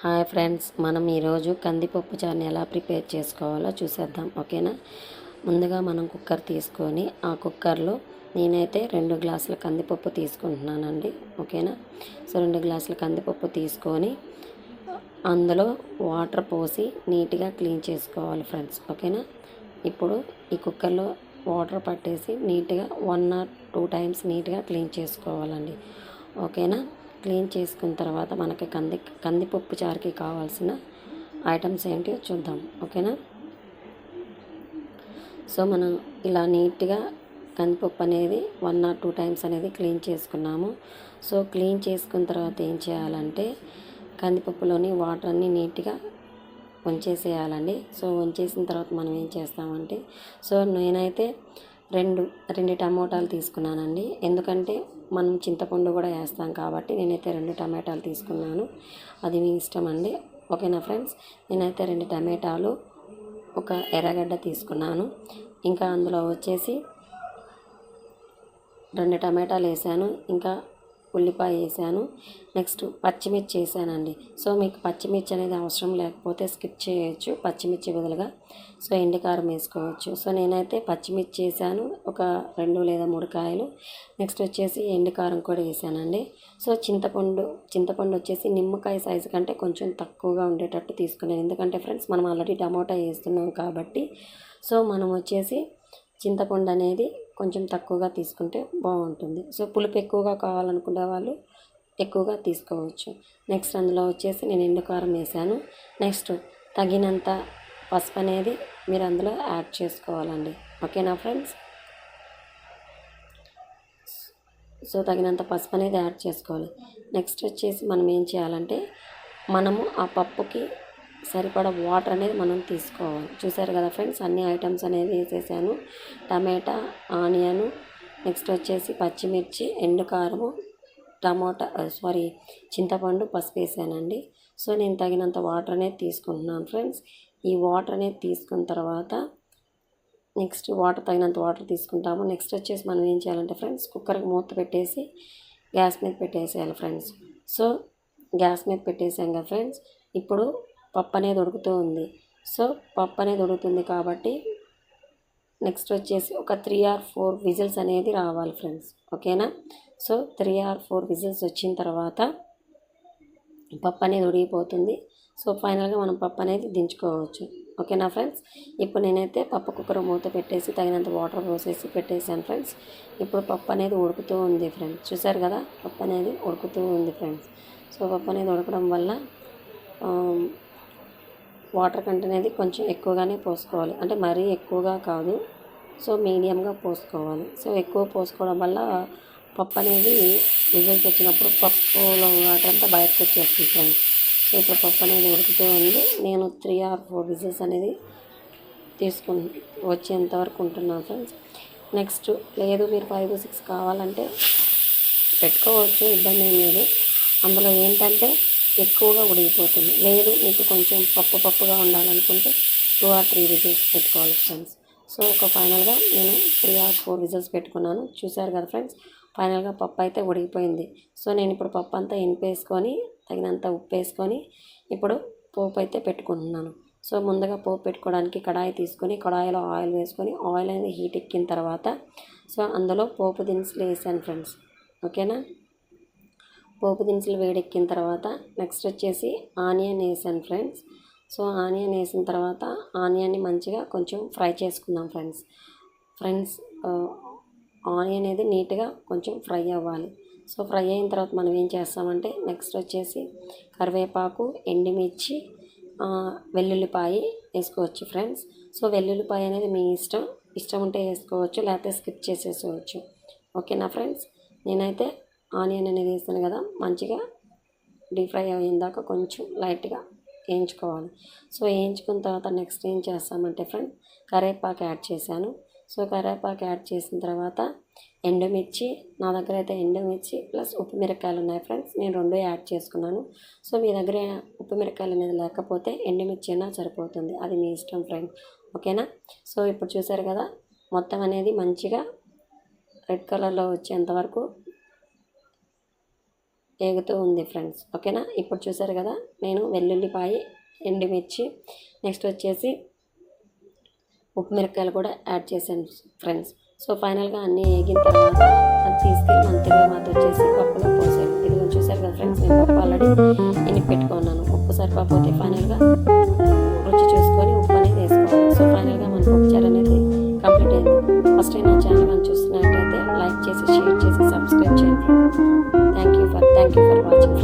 Hi friends, మనం ఈరోజు కందిపప్పు చారుని ఎలా ప్రిపేర్ చేసుకోవాలో చూసేద్దాం. ఓకేనా. ముందుగా మనం కుక్కర్ తీసుకొని ఆ కుక్కర్లో నేనైతే 2 గ్లాసుల కందిపప్పు తీసుకుంటున్నానండి. ఓకేనా. సో 2 గ్లాసుల కందిపప్పు తీసుకొని అందులో వాటర్ పోసి నీట్గా క్లీన్ చేసుకోవాలి ఫ్రెండ్స్. ఓకేనా. ఇప్పుడు ఈ కుక్కర్లో వాటర్ పట్టేసి నీట్గా 1 or 2 టైమ్స్ నీట్గా క్లీన్ చేసుకోవాలండి. ఓకేనా. క్లీన్ చేసుకున్న తర్వాత మనకి కందిపప్పు చారుకి కావాల్సిన ఐటమ్స్ ఏంటి చూద్దాం. ఓకేనా. సో మనం ఇలా నీట్గా కందిపప్పు అనేది 1 or 2 టైమ్స్ అనేది క్లీన్ చేసుకున్నాము. సో క్లీన్ చేసుకున్న తర్వాత ఏం చేయాలంటే కందిపప్పులోని వాటర్ అన్నీ నీట్గా వంచేసేయాలండి. సో వంచేసిన తర్వాత మనం ఏం చేస్తామంటే నేనైతే రెండు టమోటాలు తీసుకున్నానండి. ఎందుకంటే మనం చింతపండు కూడా వేస్తాం కాబట్టి నేనైతే 2 టమాటాలు తీసుకున్నాను. అది మీ ఇష్టం అండి. ఓకేనా ఫ్రెండ్స్. నేనైతే 2 టమాటాలు, ఒక ఎర్రగడ్డ తీసుకున్నాను. ఇంకా అందులో వచ్చేసి 2 టమాటాలు వేసాను. ఇంకా ఉల్లిపాయ వేసాను. నెక్స్ట్ పచ్చిమిర్చి వేసానండి. సో మీకు పచ్చిమిర్చి అనేది అవసరం లేకపోతే స్కిప్ చేయొచ్చు. పచ్చిమిర్చి బదులుగా ఎండుకారం వేసుకోవచ్చు. సో నేనైతే పచ్చిమిర్చి వేసాను, ఒక 2 లేదా 3 కాయలు. నెక్స్ట్ వచ్చేసి ఎండుకారం కూడా వేసానండి. సో చింతపండు వచ్చేసి నిమ్మకాయ సైజు కంటే కొంచెం తక్కువగా ఉండేటట్టు తీసుకున్నాను. ఎందుకంటే ఫ్రెండ్స్ మనం ఆల్రెడీ టమోటా వేస్తున్నాం కాబట్టి మనం వచ్చేసి చింతపండు అనేది కొంచెం తక్కువగా తీసుకుంటే బాగుంటుంది. సో పులుపు ఎక్కువగా కావాలనుకునే వాళ్ళు ఎక్కువగా తీసుకోవచ్చు. నెక్స్ట్ అందులో వచ్చేసి నేను ఎండుకారం వేసాను. నెక్స్ట్ తగినంత పసుపు అనేది మీరు అందులో యాడ్ చేసుకోవాలండి. ఓకేనా ఫ్రెండ్స్. సో తగినంత పసుపు అనేది యాడ్ చేసుకోవాలి. నెక్స్ట్ వచ్చేసి మనం ఏం చేయాలంటే మనము ఆ పప్పుకి సరిపడా వాటర్ అనేది మనం తీసుకోవాలి. చూసారు కదా ఫ్రెండ్స్, అన్ని ఐటమ్స్ అనేది వేసేసాను. టమాటా, ఆనియను, నెక్స్ట్ వచ్చేసి పచ్చిమిర్చి, ఎండుకారము, చింతపండు, పసుపు వేసానండి. సో నేను తగినంత వాటర్ అనేది తీసుకుంటున్నాను ఫ్రెండ్స్. ఈ వాటర్ అనేది తీసుకున్న తర్వాత నెక్స్ట్ తగినంత వాటర్ తీసుకుంటాము. నెక్స్ట్ వచ్చేసి మనం ఏం చేయాలంటే ఫ్రెండ్స్ కుక్కర్కి మూత పెట్టేసి గ్యాస్ మీద పెట్టేసేయాలి ఫ్రెండ్స్. సో గ్యాస్ మీద పెట్టేసాం కదా ఫ్రెండ్స్. ఇప్పుడు పప్పు అనేది ఉడుకుతూ ఉంది. సో పప్పు అనేది ఉడుకుతుంది కాబట్టి నెక్స్ట్ వచ్చేసి ఒక 3 or 4 విజిల్స్ అనేది రావాలి ఫ్రెండ్స్. ఓకేనా. సో 3 or 4 విజిల్స్ వచ్చిన తర్వాత పప్పు అనేది ఉడికిపోతుంది. సో ఫైనల్గా మనం పప్పు అనేది దించుకోవచ్చు. ఓకేనా ఫ్రెండ్స్. ఇప్పుడు నేనైతే పప్పు కుక్కర్ మూత పెట్టేసి తగినంత వాటర్ పోసేసి పెట్టేసాను ఫ్రెండ్స్. ఇప్పుడు పప్పు అనేది ఉడుకుతూ ఉంది ఫ్రెండ్స్. చూసారు కదా, పప్పు అనేది ఉడుకుతూ ఉంది ఫ్రెండ్స్. సో పప్పు అనేది ఉడకడం వల్ల వాటర్ కంటెంట్ అనేది కొంచెం ఎక్కువగానే పోసుకోవాలి. అంటే మరీ ఎక్కువగా కాదు, సో మీడియంగా పోసుకోవాలి. సో ఎక్కువ పోసుకోవడం వల్ల పప్పు అనేది విజిల్స్ వచ్చినప్పుడు పప్పులో వాటర్ అంతా బయటకు వచ్చేస్తుంది ఫ్రెండ్స్. సో ఇప్పుడు పప్పు అనేది ఉడుకుతూ ఉంది. నేను 3 or 4 విజిల్స్ అనేది వచ్చేంత వరకు ఉంటున్నాను ఫ్రెండ్స్. నెక్స్ట్ లేదు మీరు 5 or 6 కావాలంటే పెట్టుకోవచ్చు, ఇబ్బంది ఏం లేదు. అందులో ఏంటంటే ఎక్కువగా ఉడికిపోతుంది. లేదు మీకు కొంచెం పప్పుగా ఉండాలనుకుంటే 2 or 3 విజిల్స్ పెట్టుకోవాలి ఫ్రెండ్స్. సో ఫైనల్గా నేను 3 or 4 విజిల్స్ పెట్టుకున్నాను. చూసారు కదా ఫ్రెండ్స్, ఫైనల్గా పప్పు అయితే ఉడికిపోయింది. సో నేను ఇప్పుడు పప్పు అంతా ఇంపేసుకొని తగినంత ఉప్పు వేసుకొని ఇప్పుడు పోపు అయితే పెట్టుకుంటున్నాను. సో ముందుగా పోపు పెట్టుకోవడానికి కడాయి తీసుకొని కడాయిలో ఆయిల్ వేసుకొని ఆయిల్ అనేది హీట్ ఎక్కిన తర్వాత అందులో పోపు దినుసులు వేసాను ఫ్రెండ్స్. ఓకేనా. పోపు దినుసులు వేడెక్కిన తర్వాత నెక్స్ట్ వచ్చేసి ఆనియన్ వేసాను ఫ్రెండ్స్. సో ఆనియన్ వేసిన తర్వాత ఆనియన్ని మంచిగా కొంచెం ఫ్రై చేసుకుందాం ఫ్రెండ్స్. ఆనియన్ అనేది నీట్గా కొంచెం ఫ్రై అవ్వాలి. సో ఫ్రై అయిన తర్వాత మనం ఏం చేస్తామంటే నెక్స్ట్ వచ్చేసి కరివేపాకు, ఎండుమిర్చి, వెల్లుల్లిపాయ వేసుకోవచ్చు ఫ్రెండ్స్. సో వెల్లుల్లిపాయ అనేది మీ ఇష్టం ఉంటే వేసుకోవచ్చు, లేకపోతే స్కిప్ చేసేసుకోవచ్చు. ఓకేనా ఫ్రెండ్స్. నేనైతే ఆనియన్ అనేది వేస్తాను కదా, మంచిగా డీప్ ఫ్రై అయ్యేదాకా కొంచెం లైట్గా వేయించుకోవాలి. సో వేయించుకున్న తర్వాత నెక్స్ట్ ఏం చేస్తామంటే ఫ్రెండ్స్ కరివేపాకు యాడ్ చేశాను. సో కరివేపాకు యాడ్ చేసిన తర్వాత ఎండుమిర్చి, నా దగ్గర అయితే ఎండుమిర్చి ప్లస్ ఉప్పు మిరపకాయలు ఉన్నాయి ఫ్రెండ్స్. నేను 2 యాడ్ చేసుకున్నాను. సో మీ దగ్గర ఉప్పు మిరపకాయలు అనేది లేకపోతే ఎండుమిర్చి అయినా సరిపోతుంది, అది మీ ఇష్టం ఫ్రెండ్స్. ఓకేనా. సో ఇప్పుడు చూసారు కదా, మొత్తం అనేది మంచిగా రెడ్ కలర్లో వచ్చేంత వరకు ఏగుతూ ఉంది ఫ్రెండ్స్. ఓకేనా, ఇప్పుడు చూసారు కదా నేను వెల్లుల్లిపాయ, ఎండుమిర్చి, నెక్స్ట్ వచ్చేసి ఉప్పు మిరపకాయలు కూడా యాడ్ చేశాను ఫ్రెండ్స్. సో ఫైనల్గా అన్నీ వేగిన తర్వాత అది తీసుకెళ్ళి మన తిరగమాత వచ్చేసి పప్పులో పోసాను. ఇది చూసారు కదా ఫ్రెండ్స్, నేను పప్పు ఆల్రెడీ ఇన్ని పెట్టుకున్నాను. ఉప్పు సరిపోతే ఫైనల్గా రుచి చూసుకొని ఉప్పు అనేది వేసుకోవాలి. సో ఫైనల్గా మన పప్పుచారు అనేది కంప్లీట్ అయింది. ఫస్ట్ టైం నా ఛానల్ కానీ చూస్తున్నట్టయితే లైక్ చేసి, షేర్ చేసి, సబ్స్క్రైబ్ చేయండి. Thank you for watching.